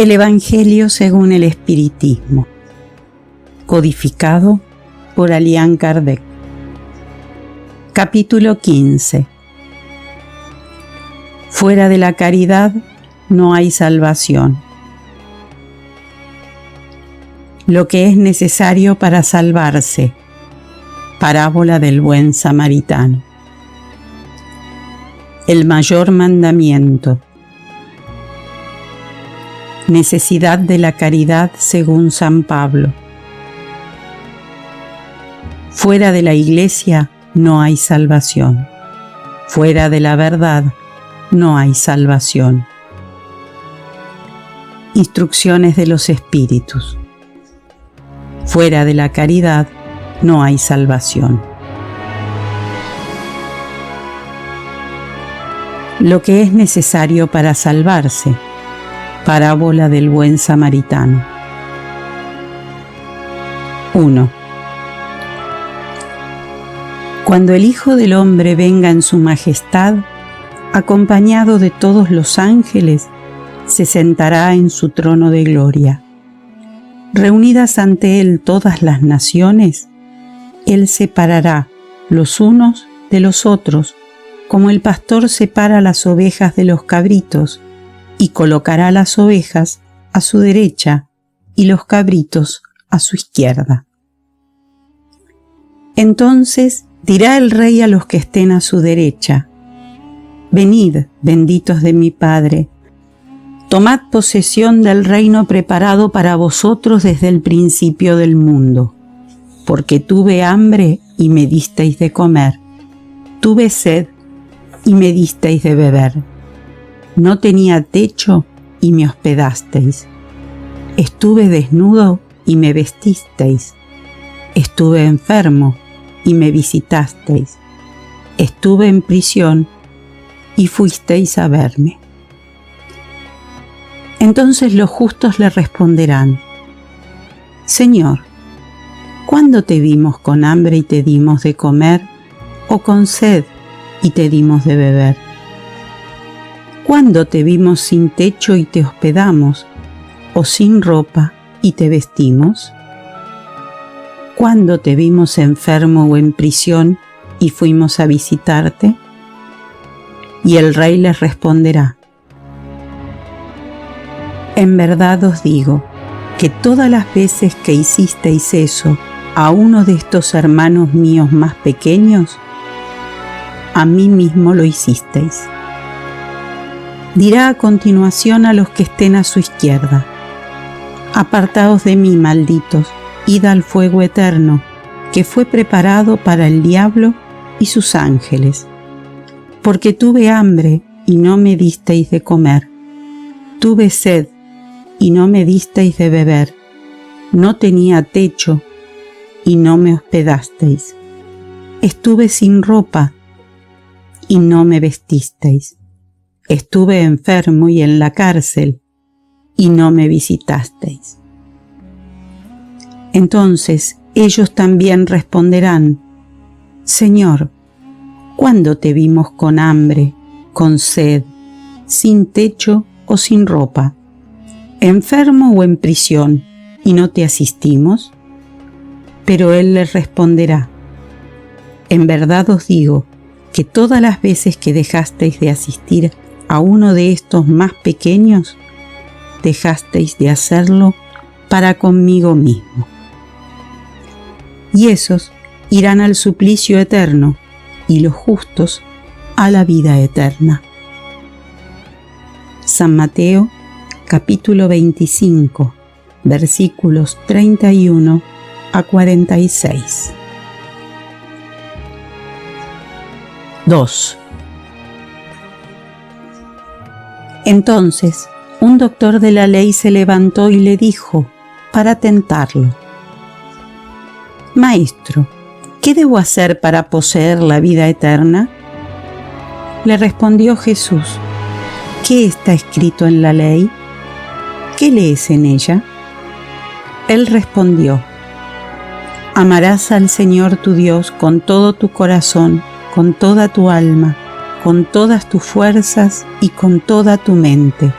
El Evangelio según el Espiritismo, codificado por Allan Kardec. Capítulo 15. Fuera de la caridad no hay salvación. Lo que es necesario para salvarse. Parábola del buen samaritano. El mayor mandamiento. Necesidad de la caridad según San Pablo. Fuera de la Iglesia no hay salvación. Fuera de la verdad no hay salvación. Instrucciones de los Espíritus. Fuera de la caridad no hay salvación. Lo que es necesario para salvarse. Parábola del buen samaritano. 1. Cuando el Hijo del Hombre venga en su majestad, acompañado de todos los ángeles, se sentará en su trono de gloria. Reunidas ante él todas las naciones, él separará los unos de los otros, como el pastor separa las ovejas de los cabritos, y colocará las ovejas a su derecha y los cabritos a su izquierda. Entonces dirá el Rey a los que estén a su derecha: Venid, benditos de mi Padre, tomad posesión del reino preparado para vosotros desde el principio del mundo, porque tuve hambre y me disteis de comer, tuve sed y me disteis de beber. No tenía techo y me hospedasteis. Estuve desnudo y me vestisteis. Estuve enfermo y me visitasteis. Estuve en prisión y fuisteis a verme. Entonces los justos le responderán: Señor, ¿cuándo te vimos con hambre y te dimos de comer, o con sed y te dimos de beber? ¿Cuándo te vimos sin techo y te hospedamos, o sin ropa y te vestimos? ¿Cuándo te vimos enfermo o en prisión y fuimos a visitarte? Y el Rey les responderá: En verdad os digo que todas las veces que hicisteis eso a uno de estos hermanos míos más pequeños, a mí mismo lo hicisteis. Dirá a continuación a los que estén a su izquierda: Apartaos de mí, malditos, id al fuego eterno, que fue preparado para el diablo y sus ángeles. Porque tuve hambre y no me disteis de comer, tuve sed y no me disteis de beber, no tenía techo y no me hospedasteis, estuve sin ropa y no me vestisteis. Estuve enfermo y en la cárcel, y no me visitasteis. Entonces ellos también responderán: Señor, ¿cuándo te vimos con hambre, con sed, sin techo o sin ropa, enfermo o en prisión, y no te asistimos? Pero él les responderá: En verdad os digo que todas las veces que dejasteis de asistir a uno de estos más pequeños, dejasteis de hacerlo para conmigo mismo. Y esos irán al suplicio eterno, y los justos a la vida eterna. San Mateo, capítulo 25, versículos 31 a 46. 2. Entonces, un doctor de la ley se levantó y le dijo, para tentarlo: Maestro, ¿qué debo hacer para poseer la vida eterna? Le respondió Jesús: ¿Qué está escrito en la ley? ¿Qué lees en ella? Él respondió: Amarás al Señor tu Dios con todo tu corazón, con toda tu alma, con todas tus fuerzas y con toda tu mente,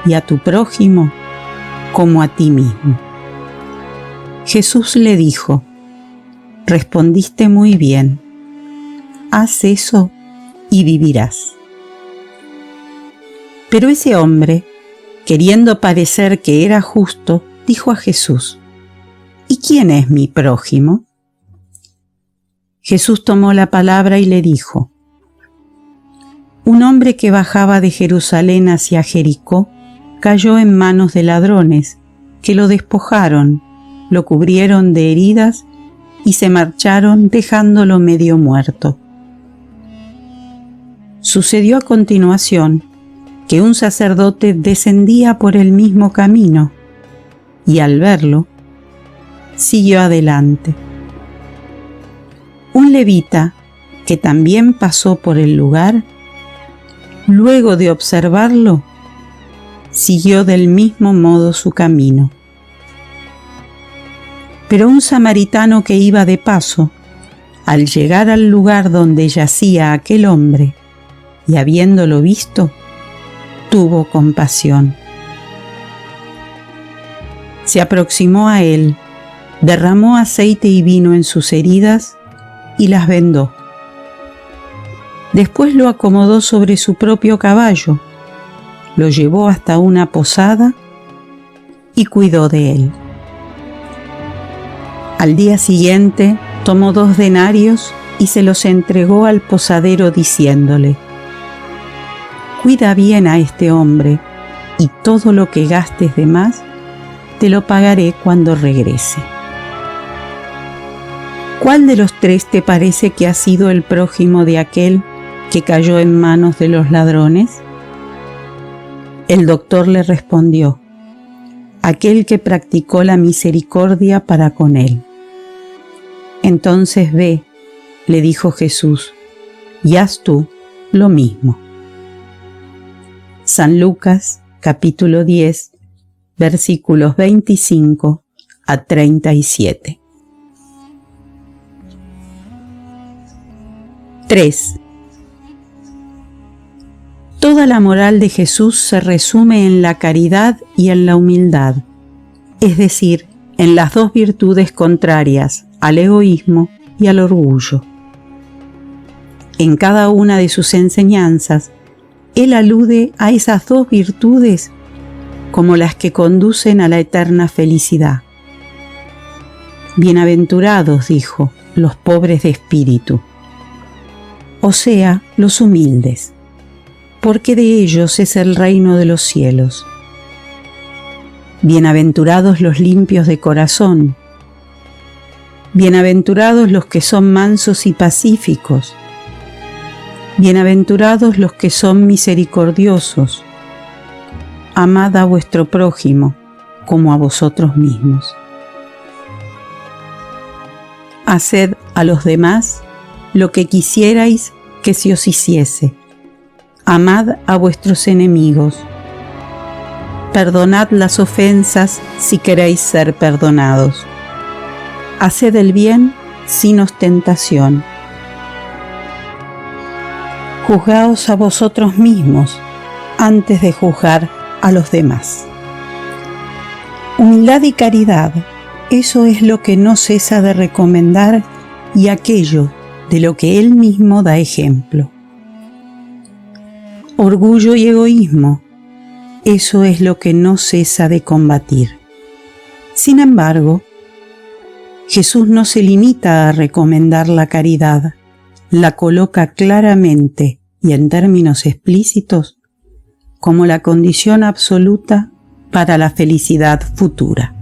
y a tu prójimo como a ti mismo. Jesús le dijo: respondiste muy bien, haz eso y vivirás. Pero ese hombre, queriendo parecer que era justo, dijo a Jesús: ¿y quién es mi prójimo? Jesús tomó la palabra y le dijo: un hombre que bajaba de Jerusalén hacia Jericó cayó en manos de ladrones, que lo despojaron, lo cubrieron de heridas y se marcharon dejándolo medio muerto. Sucedió a continuación que un sacerdote descendía por el mismo camino y al verlo, siguió adelante. Un levita que también pasó por el lugar, luego de observarlo, siguió del mismo modo su camino. Pero un samaritano que iba de paso, al llegar al lugar donde yacía aquel hombre, y habiéndolo visto, tuvo compasión. Se aproximó a él, derramó aceite y vino en sus heridas y las vendó. Después lo acomodó sobre su propio caballo, lo llevó hasta una posada y cuidó de él. Al día siguiente tomó 2 denarios y se los entregó al posadero diciéndole: cuida bien a este hombre y todo lo que gastes de más te lo pagaré cuando regrese. ¿Cuál de los 3 te parece que ha sido el prójimo de aquel que cayó en manos de los ladrones? El doctor le respondió: aquel que practicó la misericordia para con él. Entonces ve, le dijo Jesús, y haz tú lo mismo. San Lucas, capítulo 10, versículos 25 a 37. 3. Toda la moral de Jesús se resume en la caridad y en la humildad, es decir, en las 2 virtudes contrarias al egoísmo y al orgullo. En cada una de sus enseñanzas, Él alude a esas 2 virtudes como las que conducen a la eterna felicidad. Bienaventurados, dijo, los pobres de espíritu, o sea, los humildes, porque de ellos es el reino de los cielos. Bienaventurados los limpios de corazón, bienaventurados los que son mansos y pacíficos, bienaventurados los que son misericordiosos. Amad a vuestro prójimo como a vosotros mismos. Haced a los demás lo que quisierais que se os hiciese. Amad a vuestros enemigos. Perdonad las ofensas si queréis ser perdonados. Haced el bien sin ostentación. Juzgaos a vosotros mismos antes de juzgar a los demás. Humildad y caridad, eso es lo que no cesa de recomendar y aquello de lo que Él mismo da ejemplo. Orgullo y egoísmo, eso es lo que no cesa de combatir. Sin embargo, Jesús no se limita a recomendar la caridad, la coloca claramente y en términos explícitos como la condición absoluta para la felicidad futura.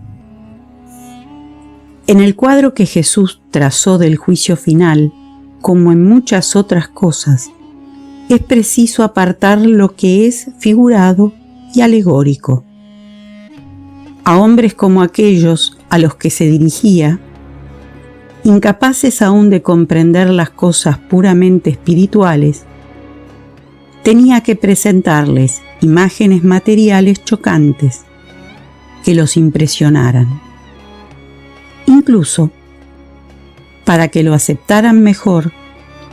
En el cuadro que Jesús trazó del juicio final, como en muchas otras cosas, es preciso apartar lo que es figurado y alegórico. A hombres como aquellos a los que se dirigía, incapaces aún de comprender las cosas puramente espirituales, tenía que presentarles imágenes materiales chocantes que los impresionaran. Incluso, para que lo aceptaran mejor,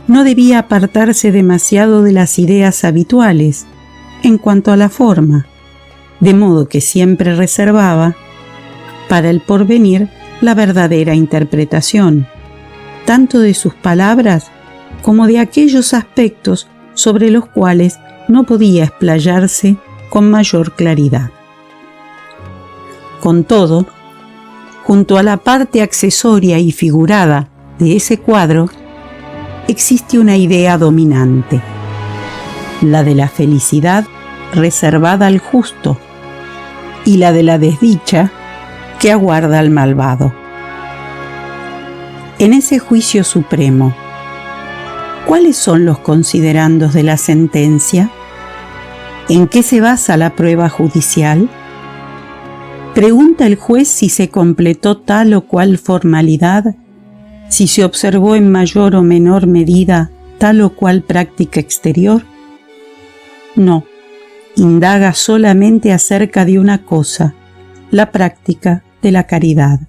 no debía apartarse demasiado de las ideas habituales en cuanto a la forma, de modo que siempre reservaba para el porvenir la verdadera interpretación, tanto de sus palabras como de aquellos aspectos sobre los cuales no podía explayarse con mayor claridad. Con todo, junto a la parte accesoria y figurada de ese cuadro, existe una idea dominante, la de la felicidad reservada al justo y la de la desdicha que aguarda al malvado. En ese juicio supremo, ¿cuáles son los considerandos de la sentencia? ¿En qué se basa la prueba judicial? ¿Pregunta el juez si se completó tal o cual formalidad, si se observó en mayor o menor medida tal o cual práctica exterior? No, indaga solamente acerca de una cosa, la práctica de la caridad.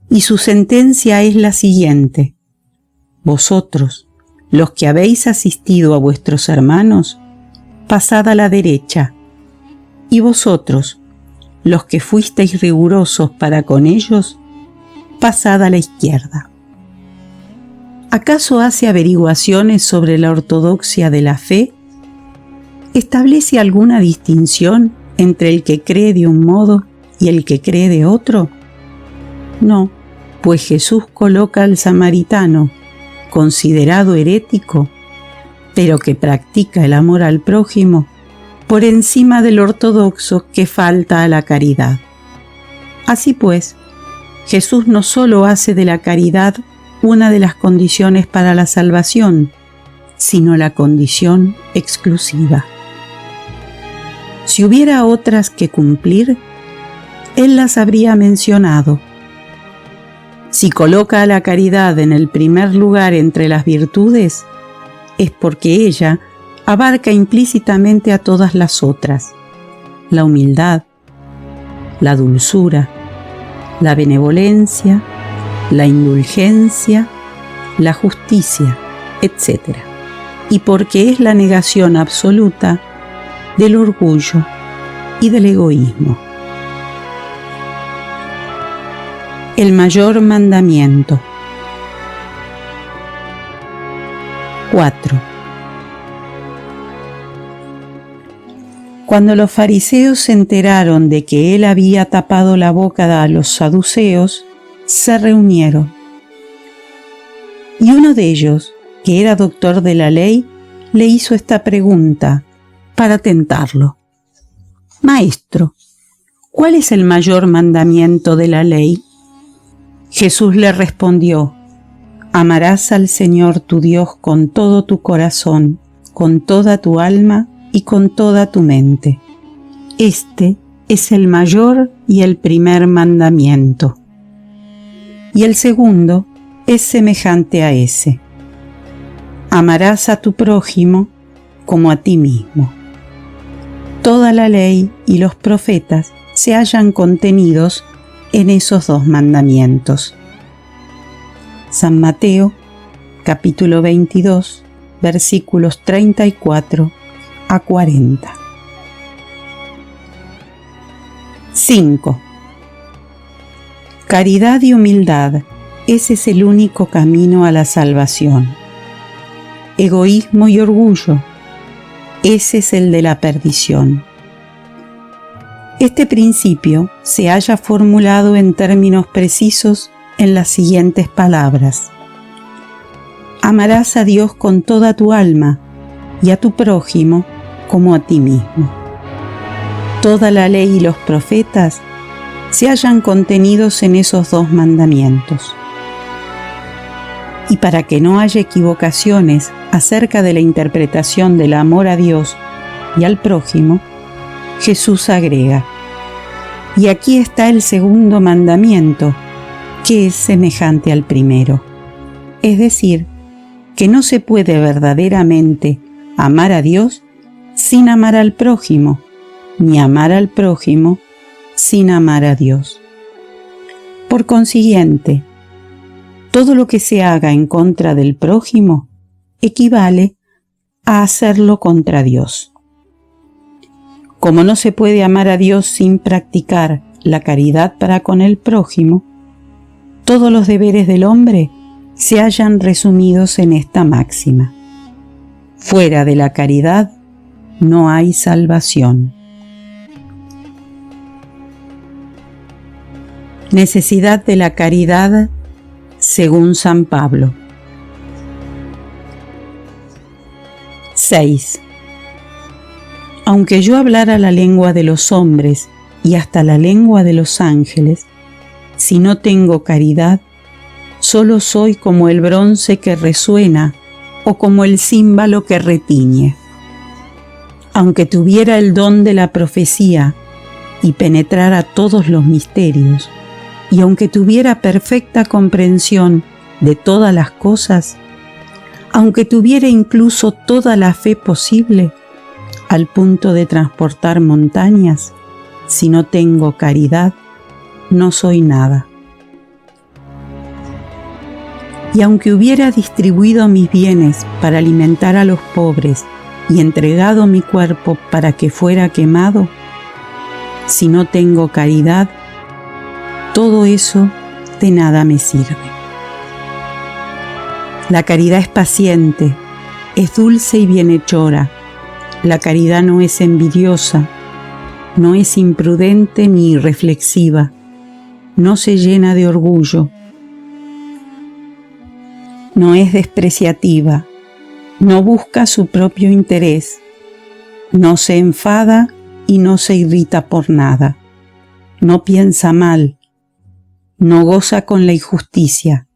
Y su sentencia es la siguiente: vosotros, los que habéis asistido a vuestros hermanos, pasad a la derecha, y vosotros, los que fuisteis rigurosos para con ellos, pasad a la izquierda. ¿Acaso hace averiguaciones sobre la ortodoxia de la fe? ¿Establece alguna distinción entre el que cree de un modo y el que cree de otro? No, pues Jesús coloca al samaritano, considerado herético, pero que practica el amor al prójimo, por encima del ortodoxo que falta a la caridad. Así pues, Jesús no solo hace de la caridad una de las condiciones para la salvación, sino la condición exclusiva. Si hubiera otras que cumplir, Él las habría mencionado. Si coloca a la caridad en el primer lugar entre las virtudes, es porque ella abarca implícitamente a todas las otras: la humildad, la dulzura, la benevolencia, la indulgencia, la justicia, etc. Y porque es la negación absoluta del orgullo y del egoísmo. El mayor mandamiento. 4. Cuando los fariseos se enteraron de que él había tapado la boca a los saduceos, se reunieron. Y uno de ellos, que era doctor de la ley, le hizo esta pregunta para tentarlo: Maestro, ¿cuál es el mayor mandamiento de la ley? Jesús le respondió: amarás al Señor tu Dios con todo tu corazón, con toda tu alma y con toda tu mente. Este es el mayor y el primer mandamiento. Y el segundo es semejante a ese: amarás a tu prójimo como a ti mismo. Toda la ley y los profetas se hallan contenidos en esos dos mandamientos. San Mateo, capítulo 22, versículos 34 a 40. 5. Caridad y humildad, ese es el único camino a la salvación. Egoísmo y orgullo, ese es el de la perdición. Este principio se halla formulado en términos precisos en las siguientes palabras: amarás a Dios con toda tu alma y a tu prójimo como a ti mismo. Toda la ley y los profetas se hallan contenidos en esos dos mandamientos. Y para que no haya equivocaciones acerca de la interpretación del amor a Dios y al prójimo, Jesús agrega: y aquí está el segundo mandamiento, que es semejante al primero. Es decir, que no se puede verdaderamente amar a Dios sin amar al prójimo, ni amar al prójimo sin amar a Dios. Por consiguiente, todo lo que se haga en contra del prójimo equivale a hacerlo contra Dios. Como no se puede amar a Dios sin practicar la caridad para con el prójimo, todos los deberes del hombre se hallan resumidos en esta máxima: fuera de la caridad no hay salvación. Necesidad de la caridad según San Pablo. 6. Aunque yo hablara la lengua de los hombres y hasta la lengua de los ángeles, si no tengo caridad, solo soy como el bronce que resuena o como el címbalo que retiñe. Aunque tuviera el don de la profecía y penetrara todos los misterios, y aunque tuviera perfecta comprensión de todas las cosas, aunque tuviera incluso toda la fe posible, al punto de transportar montañas, si no tengo caridad, no soy nada. Y aunque hubiera distribuido mis bienes para alimentar a los pobres y entregado mi cuerpo para que fuera quemado, si no tengo caridad, todo eso de nada me sirve. La caridad es paciente, es dulce y bienhechora. La caridad no es envidiosa, no es imprudente ni irreflexiva, no se llena de orgullo, no es despreciativa, no busca su propio interés, no se enfada y no se irrita por nada, no piensa mal, no goza con la injusticia,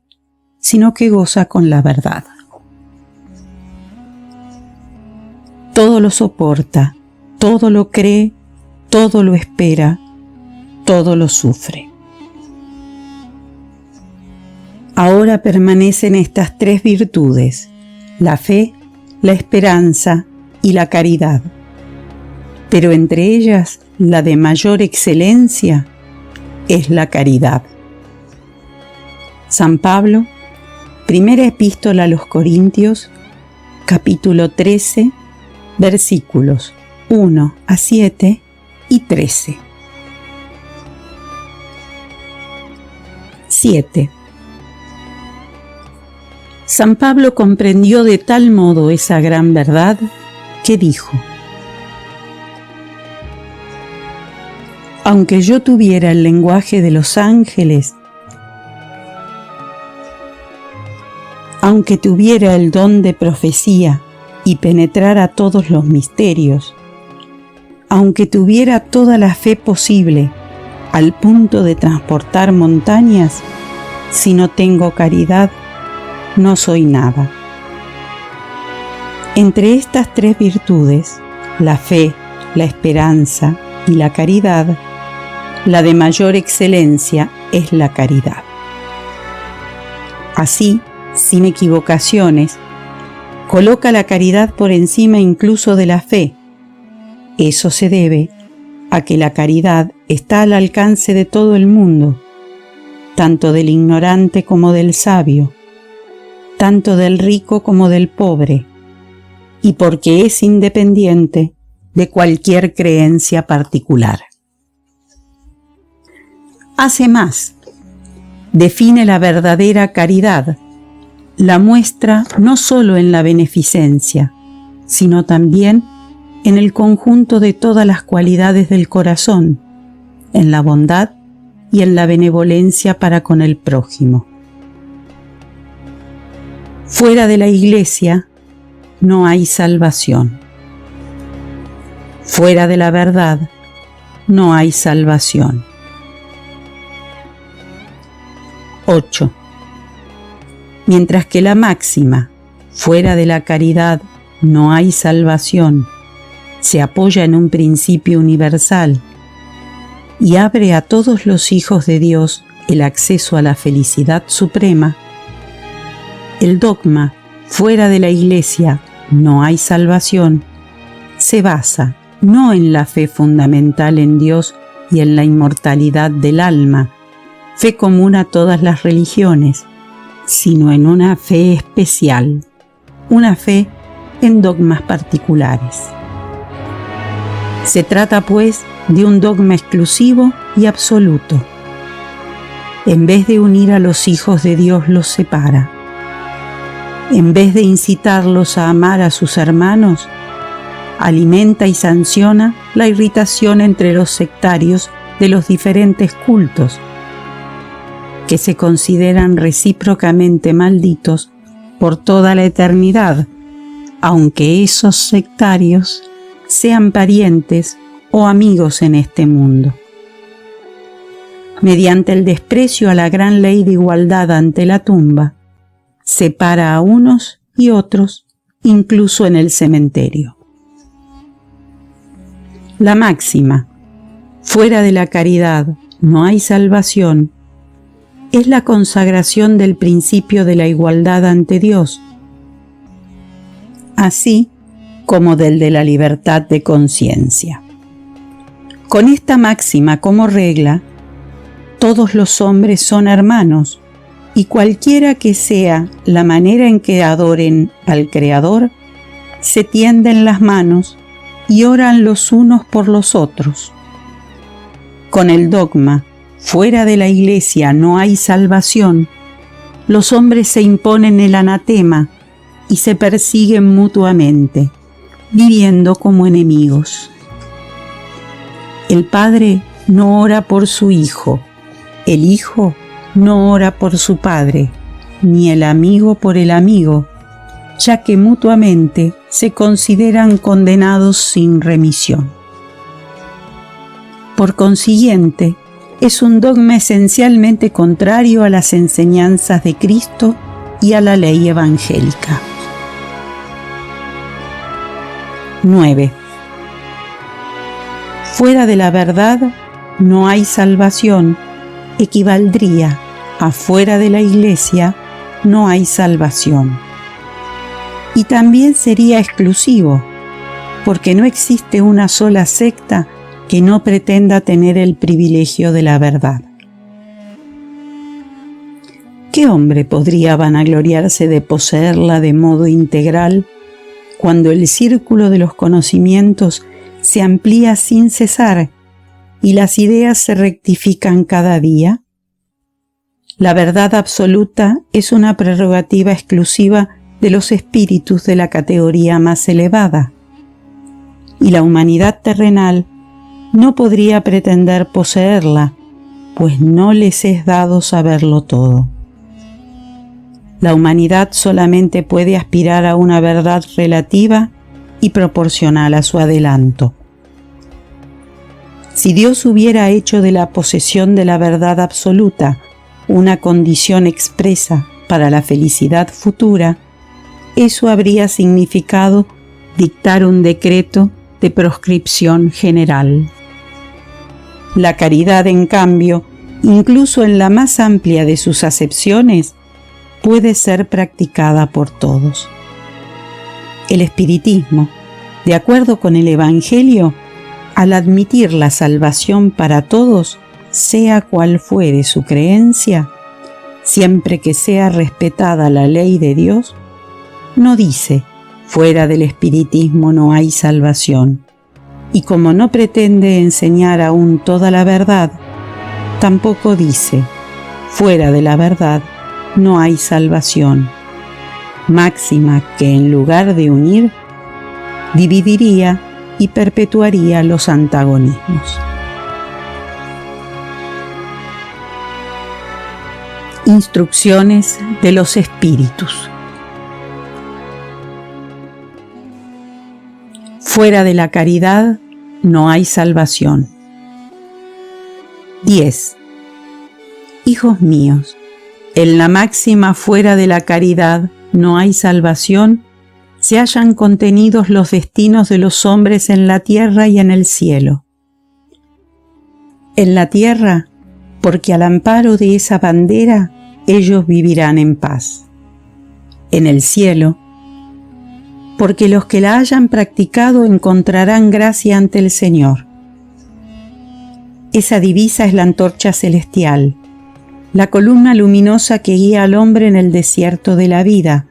sino que goza con la verdad. Todo lo soporta, todo lo cree, todo lo espera, todo lo sufre. Ahora permanecen estas tres virtudes: la fe, la esperanza y la caridad. Pero entre ellas, la de mayor excelencia es la caridad. San Pablo, primera epístola a los Corintios, capítulo 13, versículos 1 a 7 y 13. 7. San Pablo comprendió de tal modo esa gran verdad que dijo: aunque yo tuviera el lenguaje de los ángeles, aunque tuviera el don de profecía y penetrara todos los misterios, aunque tuviera toda la fe posible al punto de transportar montañas, si no tengo caridad, no soy nada. Entre estas tres virtudes, la fe, la esperanza y la caridad, la de mayor excelencia es la caridad. Así, sin equivocaciones, coloca la caridad por encima incluso de la fe. Eso se debe a que la caridad está al alcance de todo el mundo, tanto del ignorante como del sabio, tanto del rico como del pobre, y porque es independiente de cualquier creencia particular. Hace más, define la verdadera caridad, la muestra no solo en la beneficencia, sino también en el conjunto de todas las cualidades del corazón, en la bondad y en la benevolencia para con el prójimo. Fuera de la Iglesia no hay salvación. Fuera de la verdad no hay salvación. 8. Mientras que la máxima, fuera de la caridad no hay salvación, se apoya en un principio universal y abre a todos los hijos de Dios el acceso a la felicidad suprema, el dogma, fuera de la Iglesia no hay salvación, se basa no en la fe fundamental en Dios y en la inmortalidad del alma, fe común a todas las religiones, sino en una fe especial, una fe en dogmas particulares. Se trata, pues, de un dogma exclusivo y absoluto. En vez de unir a los hijos de Dios, los separa. En vez de incitarlos a amar a sus hermanos, alimenta y sanciona la irritación entre los sectarios de los diferentes cultos, que se consideran recíprocamente malditos por toda la eternidad, aunque esos sectarios sean parientes o amigos en este mundo. Mediante el desprecio a la gran ley de igualdad ante la tumba, separa a unos y otros, incluso en el cementerio. La máxima, fuera de la caridad no hay salvación, es la consagración del principio de la igualdad ante Dios, así como del de la libertad de conciencia. Con esta máxima como regla, todos los hombres son hermanos, y cualquiera que sea la manera en que adoren al Creador, se tienden las manos y oran los unos por los otros. Con el dogma, fuera de la Iglesia no hay salvación, los hombres se imponen el anatema y se persiguen mutuamente, viviendo como enemigos. El Padre no ora por su Hijo, el Hijo no ora por su Padre, ni el amigo por el amigo, ya que mutuamente se consideran condenados sin remisión. Por consiguiente, es un dogma esencialmente contrario a las enseñanzas de Cristo y a la ley evangélica. 9. Fuera de la verdad no hay salvación, equivaldría a fuera de la Iglesia no hay salvación. Y también sería exclusivo, porque no existe una sola secta que no pretenda tener el privilegio de la verdad. ¿Qué hombre podría vanagloriarse de poseerla de modo integral cuando el círculo de los conocimientos se amplía sin cesar y las ideas se rectifican cada día? La verdad absoluta es una prerrogativa exclusiva de los espíritus de la categoría más elevada, y la humanidad terrenal no podría pretender poseerla, pues no les es dado saberlo todo. La humanidad solamente puede aspirar a una verdad relativa y proporcional a su adelanto. Si Dios hubiera hecho de la posesión de la verdad absoluta una condición expresa para la felicidad futura, eso habría significado dictar un decreto de proscripción general. La caridad, en cambio, incluso en la más amplia de sus acepciones, puede ser practicada por todos. El espiritismo, de acuerdo con el Evangelio, al admitir la salvación para todos, sea cual fuere su creencia, siempre que sea respetada la ley de Dios, no dice, fuera del espiritismo no hay salvación, y como no pretende enseñar aún toda la verdad, tampoco dice, fuera de la verdad no hay salvación, máxima que en lugar de unir, dividiría y perpetuaría los antagonismos. Instrucciones de los espíritus. Fuera de la caridad no hay salvación. 10. Hijos míos, en la máxima fuera de la caridad no hay salvación, se hallan contenidos los destinos de los hombres en la tierra y en el cielo. En la tierra, porque al amparo de esa bandera ellos vivirán en paz. En el cielo, porque los que la hayan practicado encontrarán gracia ante el Señor. Esa divisa es la antorcha celestial, la columna luminosa que guía al hombre en el desierto de la vida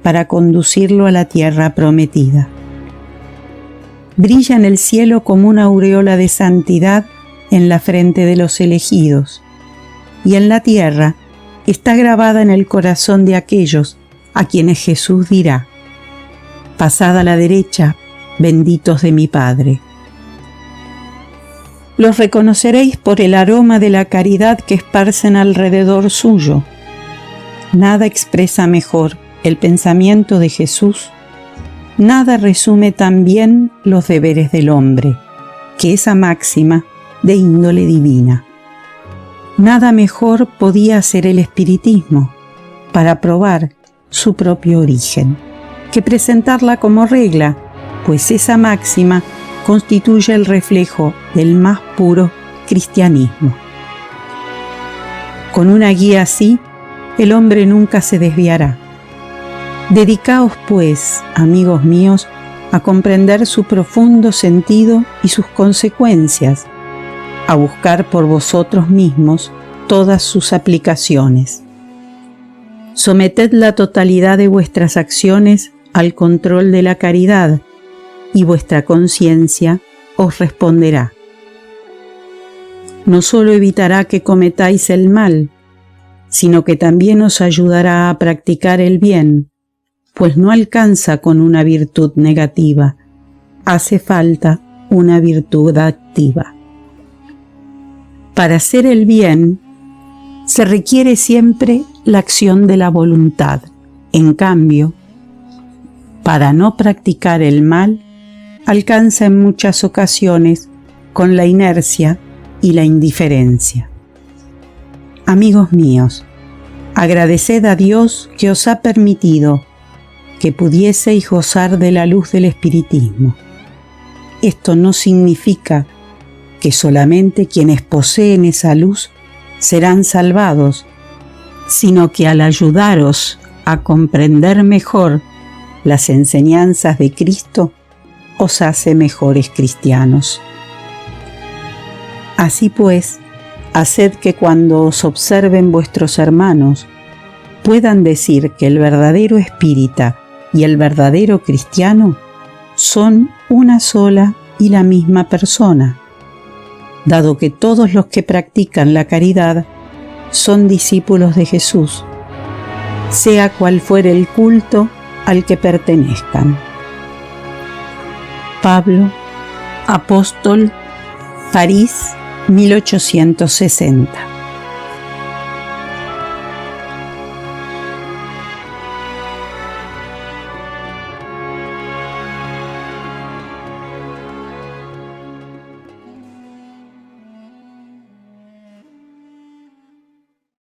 para conducirlo a la tierra prometida. brilla en el cielo como una aureola de santidad en la frente de los elegidos, y en la tierra está grabada en el corazón de aquellos a quienes Jesús dirá: pasad a la derecha, benditos de mi Padre. Los reconoceréis por el aroma de la caridad que esparcen alrededor suyo. Nada expresa mejor el pensamiento de Jesús, nada resume tan bien los deberes del hombre que esa máxima de índole divina. Nada mejor podía hacer el espiritismo para probar su propio origen que presentarla como regla, pues esa máxima constituye el reflejo del más puro cristianismo. Con una guía así, el hombre nunca se desviará. Dedicaos, pues, amigos míos, a comprender su profundo sentido y sus consecuencias, a buscar por vosotros mismos todas sus aplicaciones. Someted la totalidad de vuestras acciones al control de la caridad, y vuestra conciencia os responderá. No solo evitará que cometáis el mal, sino que también os ayudará a practicar el bien, pues no alcanza con una virtud negativa, hace falta una virtud activa. Para hacer el bien, se requiere siempre la acción de la voluntad. En cambio, para no practicar el mal, alcanza en muchas ocasiones con la inercia y la indiferencia. Amigos míos, agradeced a Dios que os ha permitido que pudieseis gozar de la luz del espiritismo. Esto no significa que solamente quienes poseen esa luz serán salvados, sino que al ayudaros a comprender mejor las enseñanzas de Cristo, os hace mejores cristianos. Así pues, haced que cuando os observen vuestros hermanos, puedan decir que el verdadero espírita y el verdadero cristiano son una sola y la misma persona, dado que todos los que practican la caridad son discípulos de Jesús, sea cual fuere el culto al que pertenezcan. Pablo, apóstol, París, 1860.